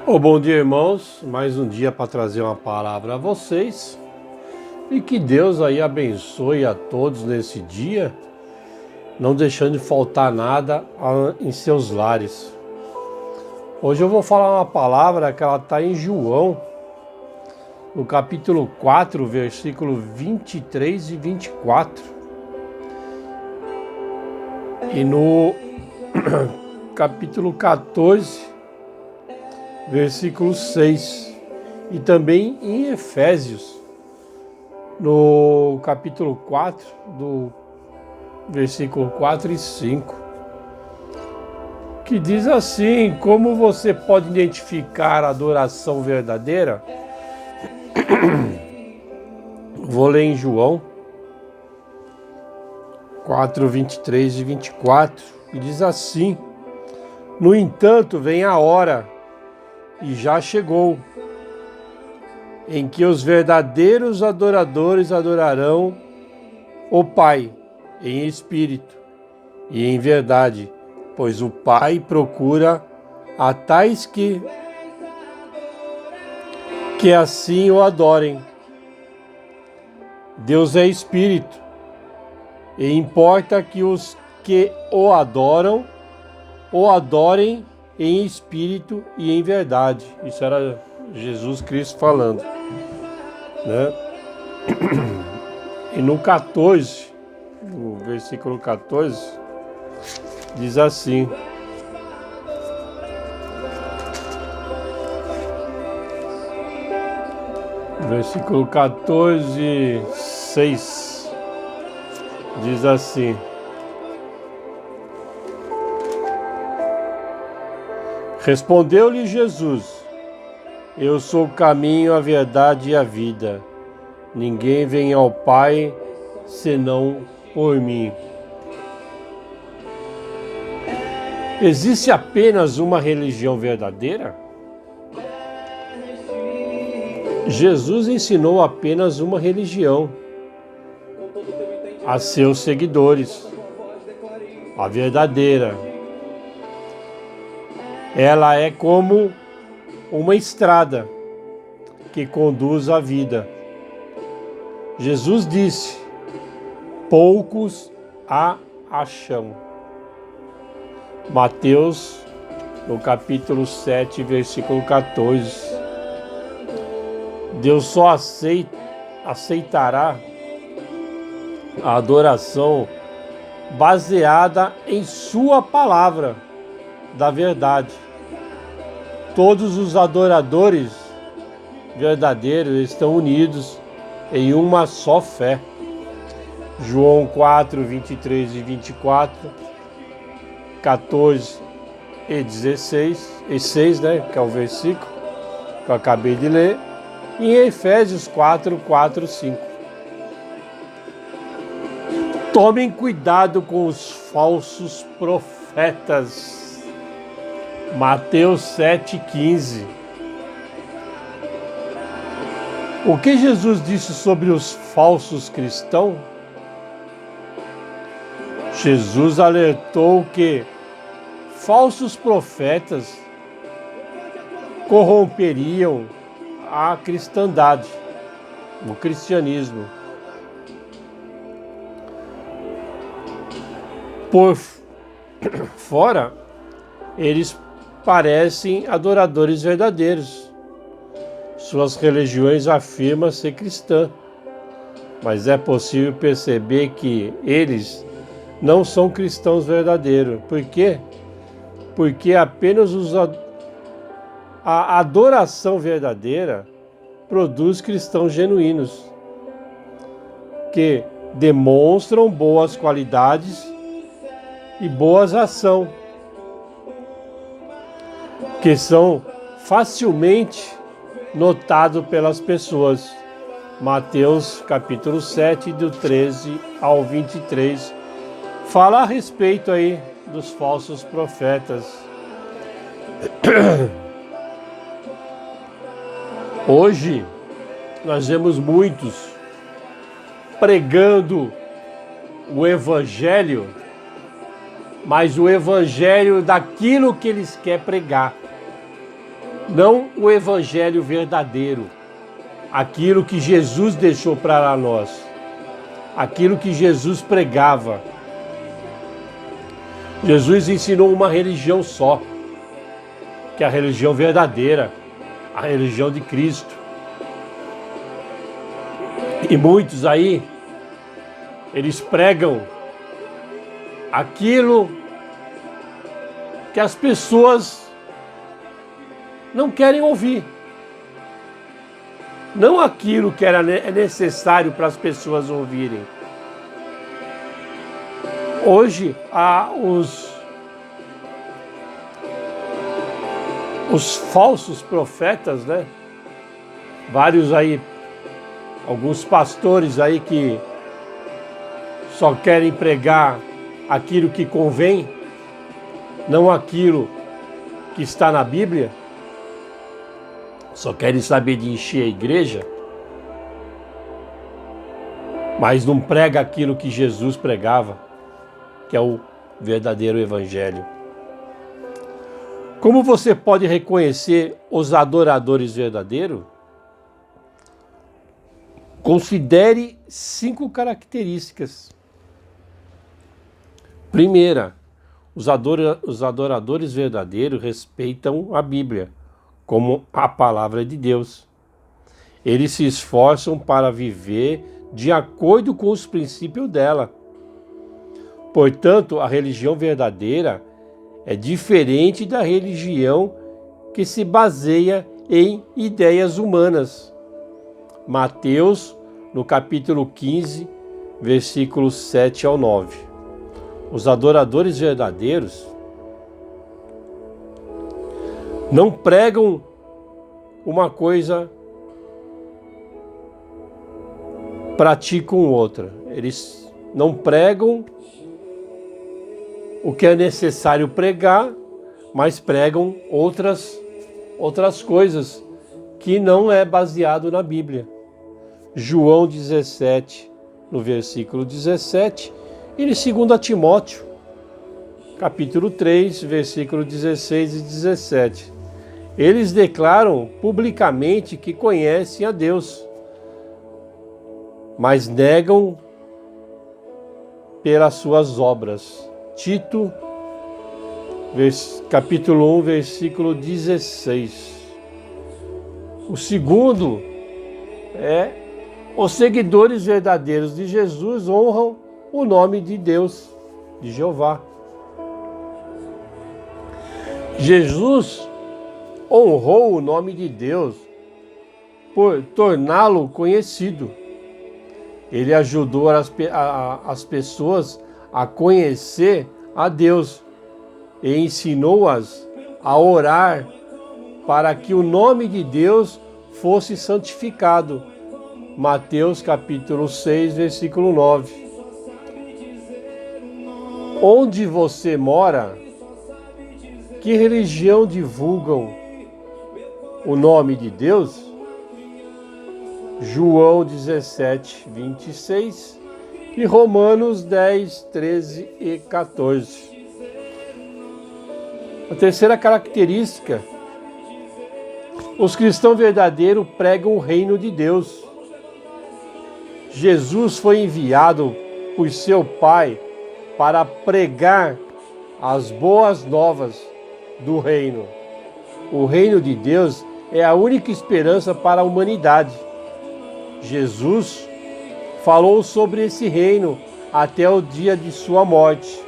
Bom dia, irmãos. Mais um dia para trazer uma palavra a vocês. E que Deus aí abençoe a todos nesse dia, não deixando de faltar nada em seus lares. Hoje eu vou falar uma palavra que ela está em João, no capítulo 4, versículo 23 e 24. E no capítulo 14, versículo 6. E também em Efésios, no capítulo 4, do versículo 4 e 5. Que diz assim: como você pode identificar a adoração verdadeira? Vou ler em João 4, 23 e 24, e diz assim: no entanto, vem a hora, e já chegou, em que os verdadeiros adoradores adorarão o Pai em espírito e em verdade, pois o Pai procura a tais que assim o adorem. Deus é espírito, e importa que os que o adorem em espírito e em verdade. Isso era Jesus Cristo falando, né? E no 14, no versículo 14, diz assim: versículo 14, 6, diz assim: respondeu-lhe Jesus: eu sou o caminho, a verdade e a vida. Ninguém vem ao Pai senão por mim. Existe apenas uma religião verdadeira? Jesus ensinou apenas uma religião a seus seguidores, a verdadeira. Ela é como uma estrada que conduz à vida. Jesus disse: poucos a acham. Mateus, no capítulo 7, versículo 14. Deus só aceitará a adoração baseada em sua palavra da verdade. Todos os adoradores verdadeiros estão unidos em uma só fé. João 4, 23 e 24, 14 e 16, e 6, né, que é o versículo que eu acabei de ler, e em Efésios 4, 4 e 5. Tomem cuidado com os falsos profetas. Mateus 7, 15. O que Jesus disse sobre os falsos cristãos? Jesus alertou que falsos profetas corromperiam a cristandade, o cristianismo. Por fora, eles parecem adoradores verdadeiros. Suas religiões afirmam ser cristã, mas é possível perceber que eles não são cristãos verdadeiros. Por quê? Porque apenas a adoração verdadeira produz cristãos genuínos, que demonstram boas qualidades e boas ações, que são facilmente notados pelas pessoas. Mateus capítulo 7, do 13 ao 23, fala a respeito aí dos falsos profetas. Hoje nós vemos muitos pregando o evangelho, mas o evangelho daquilo que eles querem pregar. não o evangelho verdadeiro, aquilo que Jesus deixou para nós, aquilo que Jesus pregava. Jesus ensinou uma religião só, que é a religião verdadeira, a religião de Cristo. E muitos aí, eles pregam aquilo que as pessoas não querem ouvir. Não aquilo que é necessário para as pessoas ouvirem. Hoje, os falsos profetas, né? Vários aí, alguns pastores aí que só querem pregar aquilo que convém, não aquilo que está na Bíblia, só querem saber de encher a igreja, mas não prega aquilo que Jesus pregava, que é o verdadeiro evangelho. Como você pode reconhecer os adoradores verdadeiros? Considere 5 características. Primeira, os adoradores verdadeiros respeitam a Bíblia como a palavra de Deus. Eles se esforçam para viver de acordo com os princípios dela. Portanto, a religião verdadeira é diferente da religião que se baseia em ideias humanas. Mateus, no capítulo 15, versículos 7 ao 9. Os adoradores verdadeiros não pregam uma coisa, praticam outra. Eles não pregam o que é necessário pregar, mas pregam outras coisas que não é baseado na Bíblia. João 17, no versículo 17, e em 2 Timóteo, capítulo 3, versículo 16 e 17. Eles declaram publicamente que conhecem a Deus, mas negam pelas suas obras. Tito, capítulo 1, versículo 16. O segundo é: os seguidores verdadeiros de Jesus honram o nome de Deus, de Jeová. Jesus honrou o nome de Deus por torná-lo conhecido. Ele ajudou as pessoas a conhecer a Deus e ensinou-as a orar para que o nome de Deus fosse santificado. Mateus capítulo 6, versículo 9. Onde você mora? Que religião divulgam o nome de Deus? João 17, 26 e Romanos 10, 13 e 14. A terceira característica: os cristãos verdadeiros pregam o reino de Deus. Jesus foi enviado por seu Pai para pregar as boas novas do reino. O reino de Deus é a única esperança para a humanidade. Jesus falou sobre esse reino até o dia de sua morte.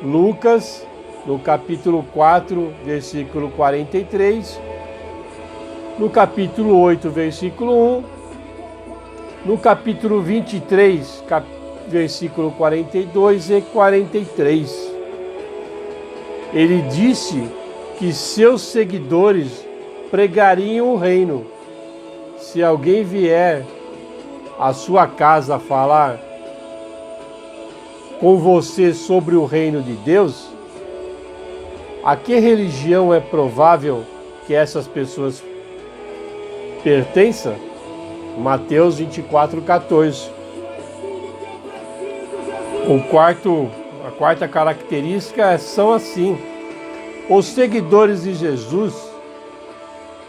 Lucas, no capítulo 4, versículo 43, no capítulo 8, versículo 1, no capítulo 23, versículo 42 e 43. Ele disse que seus seguidores pregariam o reino. Se alguém vier à sua casa falar com você sobre o reino de Deus, a que religião é provável que essas pessoas pertençam? Mateus 24, 14. A quarta característica são assim: os seguidores de Jesus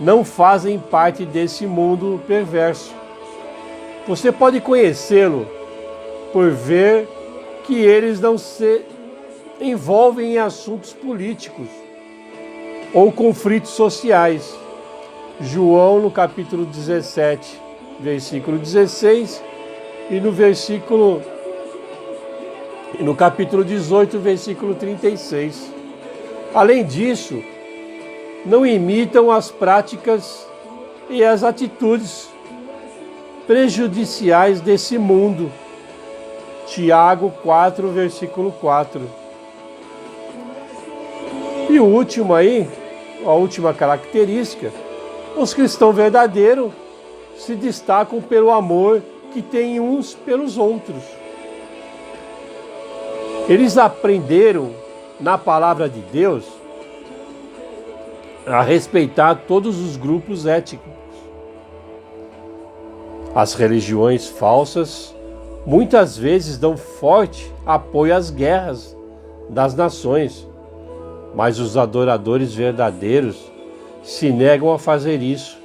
não fazem parte desse mundo perverso. Você pode conhecê-lo por ver que eles não se envolvem em assuntos políticos ou conflitos sociais. João, no capítulo 17, versículo 16, e no capítulo 18, versículo 36. Além disso, não imitam as práticas e as atitudes prejudiciais desse mundo. Tiago 4, versículo 4. E o último aí, a última característica, os cristãos verdadeiros se destacam pelo amor que têm uns pelos outros. Eles aprenderam na palavra de Deus a respeitar todos os grupos étnicos. As religiões falsas muitas vezes dão forte apoio às guerras das nações, mas os adoradores verdadeiros se negam a fazer isso.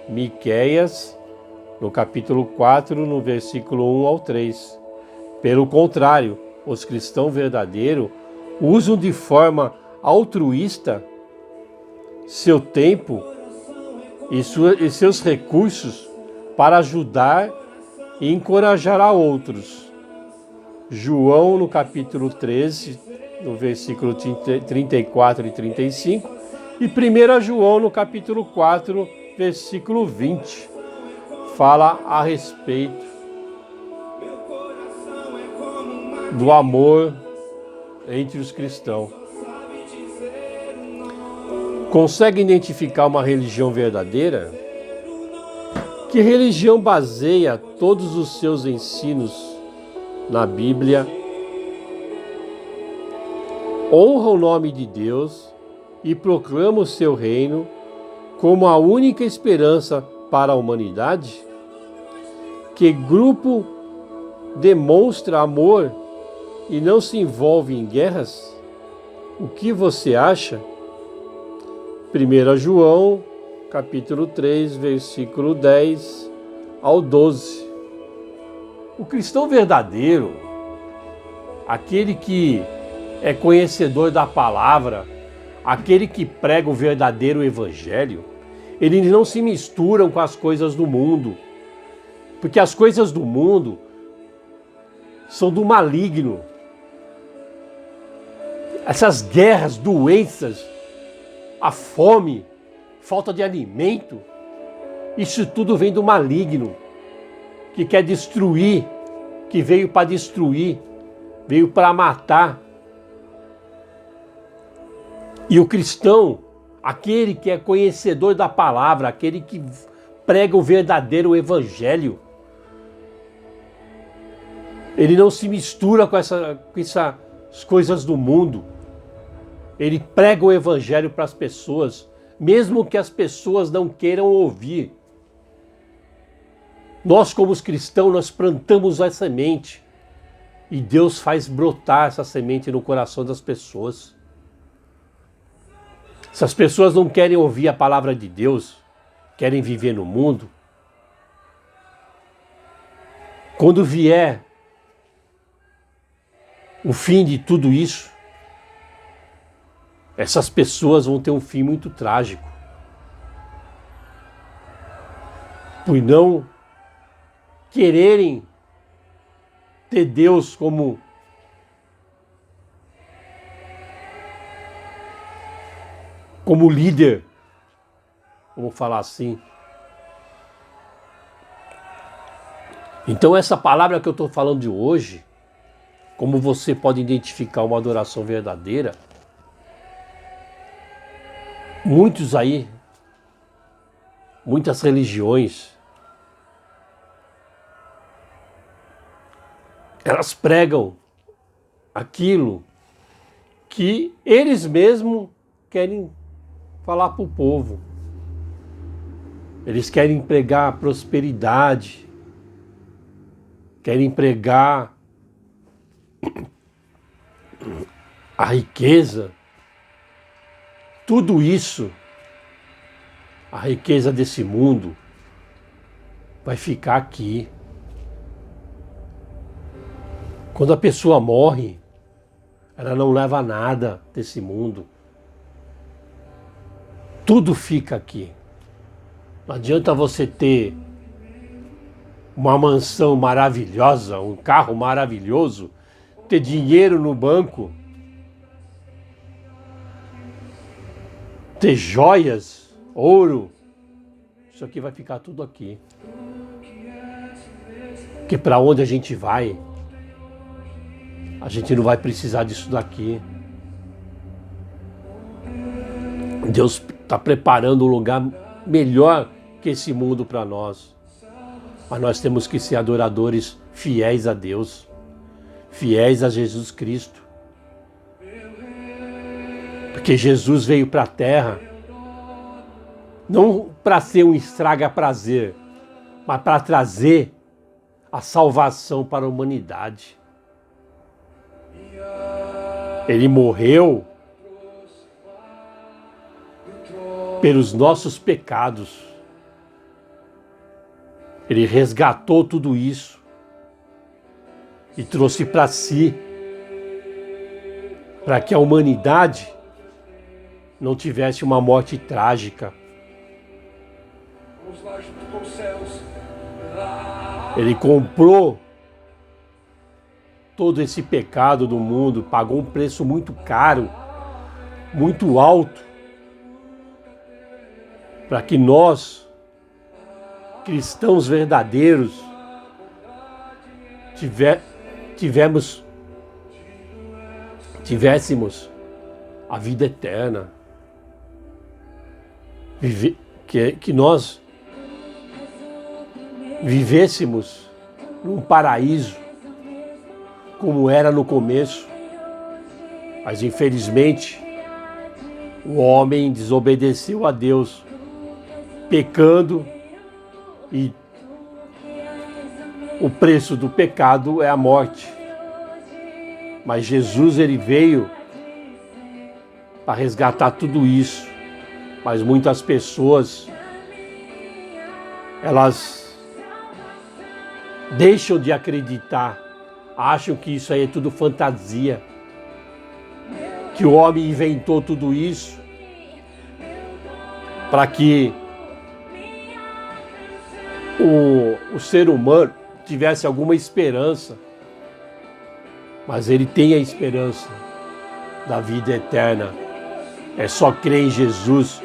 Miqueias, no capítulo 4, no versículo 1 ao 3. Pelo contrário, os cristãos verdadeiros usam de forma altruísta seu tempo e seus recursos para ajudar e encorajar a outros. João, no capítulo 13, no versículo 34 e 35, e 1 João, no capítulo 4, versículo 20, fala a respeito do amor entre os cristãos. Consegue identificar uma religião verdadeira? Que religião baseia todos os seus ensinos na Bíblia, honra o nome de Deus e proclama o seu reino como a única esperança para a humanidade? Que grupo demonstra amor e não se envolve em guerras? O que você acha? 1 João, capítulo 3, versículo 10 ao 12. O cristão verdadeiro, aquele que é conhecedor da palavra, aquele que prega o verdadeiro evangelho, eles não se misturam com as coisas do mundo, porque as coisas do mundo são do maligno. Essas guerras, doenças, a fome, falta de alimento, isso tudo vem do maligno, que quer destruir, que veio para destruir, veio para matar. E o cristão, aquele que é conhecedor da palavra, aquele que prega o verdadeiro evangelho, ele não se mistura com essas coisas do mundo. Ele prega o evangelho para as pessoas, mesmo que as pessoas não queiram ouvir. Nós, como os cristãos, nós plantamos a semente e Deus faz brotar essa semente no coração das pessoas. Se as pessoas não querem ouvir a palavra de Deus, querem viver no mundo, quando vier o fim de tudo isso, essas pessoas vão ter um fim muito trágico. Por não quererem ter Deus como líder, vamos falar assim. Então essa palavra que eu estou falando de hoje, como você pode identificar uma adoração verdadeira, muitos aí, muitas religiões, elas pregam aquilo que eles mesmos querem falar para o povo. Eles querem pregar prosperidade, querem pregar a riqueza. Tudo isso A riqueza desse mundo vai ficar aqui. Quando a pessoa morre, ela não leva nada desse mundo. Tudo fica aqui. Não adianta você ter uma mansão maravilhosa, um carro maravilhoso, ter dinheiro no banco, ter joias, ouro. Isso aqui vai ficar tudo aqui. Porque para onde a gente vai, a gente não vai precisar disso daqui. Deus está preparando um lugar melhor que esse mundo para nós. Mas nós temos que ser adoradores fiéis a Deus, fiéis a Jesus Cristo. Porque Jesus veio para a terra não para ser um estraga-prazer, mas para trazer a salvação para a humanidade. Ele morreu pelos nossos pecados. Ele resgatou tudo isso e trouxe para si, para que a humanidade não tivesse uma morte trágica. Ele comprou todo esse pecado do mundo, pagou um preço muito caro, muito alto, para que nós, cristãos verdadeiros, tivéssemos a vida eterna, que nós vivêssemos num paraíso como era no começo. Mas infelizmente o homem desobedeceu a Deus, pecando, e o preço do pecado é a morte. Mas Jesus, ele veio para resgatar tudo isso. Mas muitas pessoas, elas deixam de acreditar, acham que isso aí é tudo fantasia, que o homem inventou tudo isso para que o ser humano tivesse alguma esperança. Mas ele tem a esperança da vida eterna. É só crer em Jesus,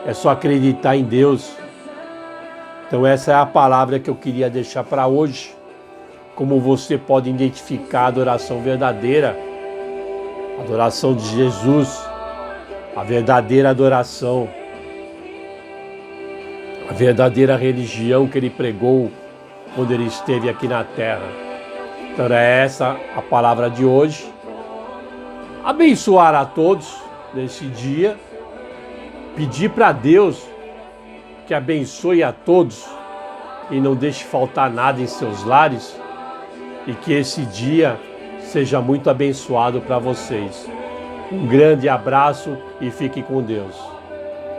é só acreditar em Deus. Então essa é a palavra que eu queria deixar para hoje. Como você pode identificar a adoração verdadeira, a adoração de Jesus, a verdadeira adoração, a verdadeira religião que ele pregou quando ele esteve aqui na terra. Então é essa a palavra de hoje. Abençoar a todos nesse dia, pedir para Deus que abençoe a todos e não deixe faltar nada em seus lares, e que esse dia seja muito abençoado para vocês. Um grande abraço e fique com Deus.